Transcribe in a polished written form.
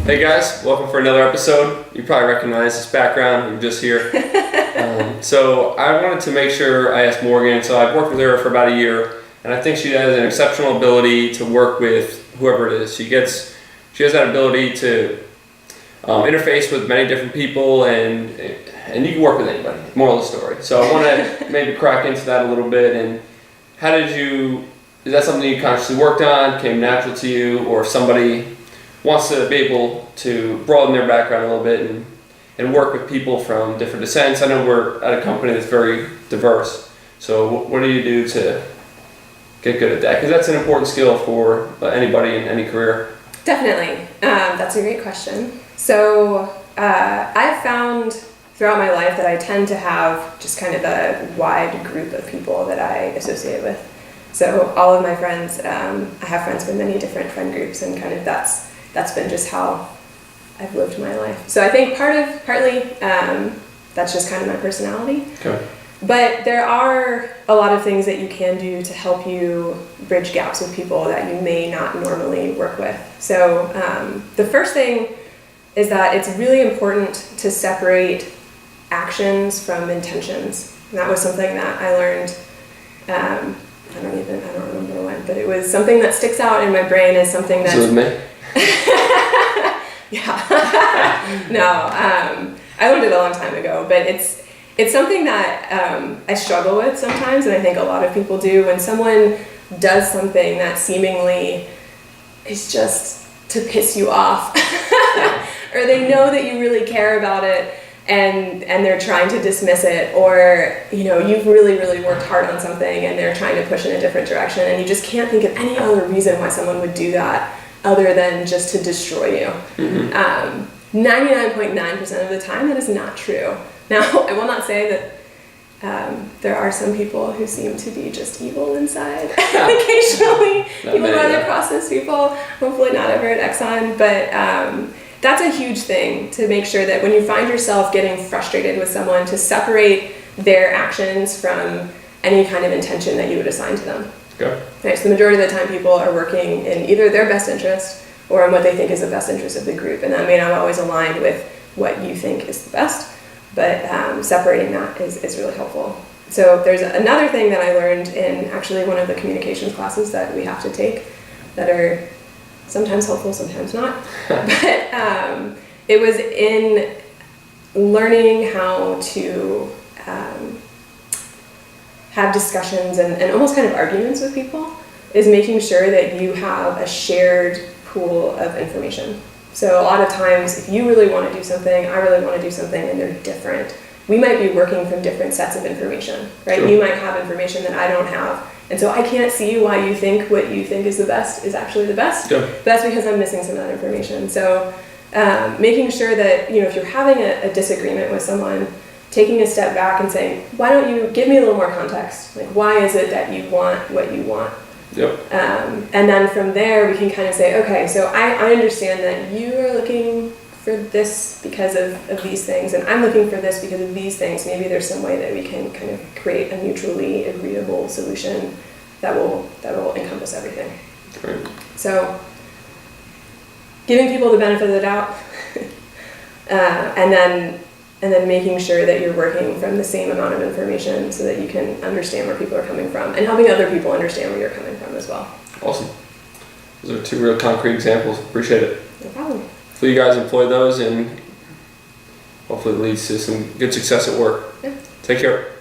Hey guys, welcome for another episode. You probably recognize this background, you're just here. So I wanted to make sure I asked Morgan, so I've worked with her for about a year, and I think she has an exceptional ability to work with whoever it is. She has that ability to interface with many different people, and you can work with anybody, moral of the story. So I want to maybe crack into that a little bit, and is that something you consciously worked on, came natural to you, or if somebody wants to be able to broaden their background a little bit and work with people from different descents? I know we're at a company that's very diverse, so what do you do to get good at that? Because that's an important skill for anybody in any career. Definitely. That's a great question. So I've found throughout my life that I tend to have just kind of a wide group of people that I associate with. So all of my friends, I have friends from many different friend groups, and kind of that's been just how I've lived my life. So I think partly that's just kind of my personality. Okay. But there are a lot of things that you can do to help you bridge gaps with people that you may not normally work with. So the first thing is that it's really important to separate actions from intentions. And that was something that I learned, I don't remember when, but it was something that sticks out in my brain as something that... So with me? Yeah. No, I learned it a long time ago, but it's something that I struggle with sometimes, and I think a lot of people do. When someone does something that seemingly is just to piss you off, or they know that you really care about it, and they're trying to dismiss it, or you've really worked hard on something and they're trying to push in a different direction, and you just can't think of any other reason why someone would do that other than just to destroy you. Mm-hmm. 99.9% of the time that is not true. Now, I will not say that there are some people who seem to be just evil inside. Occasionally, people run across those people. Hopefully not ever at Exxon, but that's a huge thing, to make sure that when you find yourself getting frustrated with someone, to separate their actions from any kind of intention that you would assign to them. Okay. Right, so the majority of the time people are working in either their best interest or in what they think is the best interest of the group, and that may not always align with what you think is the best, but separating that is really helpful. So there's another thing that I learned in actually one of the communications classes that we have to take that are sometimes helpful, sometimes not. But it was in learning how to have discussions and almost kind of arguments with people, is making sure that you have a shared pool of information. So a lot of times, if you really want to do something, I really want to do something, and they're different, we might be working from different sets of information, right? Sure. You might have information that I don't have, and so I can't see why you think what you think is the best is actually the best. Sure. But that's because I'm missing some of that information. So making sure that, if you're having a disagreement with someone, taking a step back and saying, why don't you give me a little more context? Like, why is it that you want what you want? Yep. And then from there, we can kind of say, okay, so I understand that you are looking for this because of these things, and I'm looking for this because of these things. Maybe there's some way that we can kind of create a mutually agreeable solution that will encompass everything. Great. So giving people the benefit of the doubt, and then making sure that you're working from the same amount of information so that you can understand where people are coming from, and helping other people understand where you're coming from as well. Awesome. Those are two real concrete examples. Appreciate it. No problem. Hopefully you guys employ those, and hopefully it leads to some good success at work. Yeah. Take care.